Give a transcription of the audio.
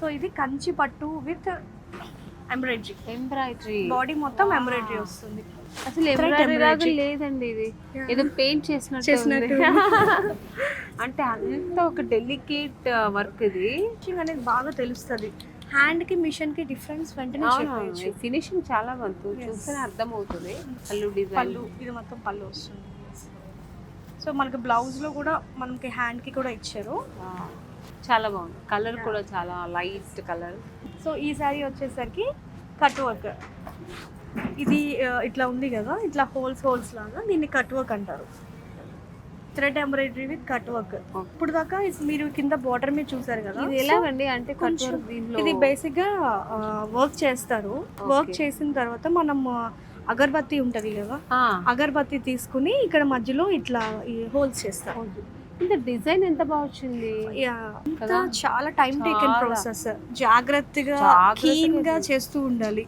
So ఇది కంచి పట్టు with embroidery body మొత్తం ఎంబ్రాయిడరీ వస్తుంది. అసలు ఎంబ్రాయిడరీ లాగా లేదండి, ఇది ఏదో పెయింట్ చేసినట్టు అంటే అంత ఒక డెలికేట్ వర్క్ ఇది. ఫినిషింగ్ అనేది బాగా తెలుస్తుంది, హ్యాండ్ కి మిషన్ కి డిఫరెన్స్ వెంటనే చెప్పవచ్చు. ఫినిషింగ్ చాలా బాగుంది, చూస్తేనే అర్థం అవుతుంది. పళ్ళు డిజైన్, పళ్ళు ఇది మొత్తం పళ్ళు వస్తుంది. సో మనకి బ్లౌజ్ లో కూడా మనకి హ్యాండ్ కి కూడా ఇచ్చారు. చాలా బాగుంది. కలర్ కూడా చాలా లైట్ కలర్. సో ఈ శారీ వచ్చేసరికి కట్ వర్క్. ఇది ఇట్లా ఉంది కదా, ఇట్లా హోల్స్ లాగా, దీన్ని కట్ వర్క్ అంటారు. Thread embroidery with cut work. ఇప్పుడు దాకా మీరు కింద బార్డర్ మీద చూసారు కదా, ఇది ఎలాగండి అంటే కొంచెం ఇది బేసిక్ గా వర్క్ చేస్తారు. వర్క్ చేసిన తర్వాత మనం అగరబత్తి ఉంటది కదా, అగరబత్తి తీసుకుని ఇక్కడ మధ్యలో ఇట్లా హోల్స్ చేస్తారు. ఇంత డిజైన్ ఎంత బాగా వచ్చింది. చాలా టైం టేకెన్ ప్రాసెస్, జాగ్రత్తగా క్లీన్ గా చేస్తూ ఉండాలి.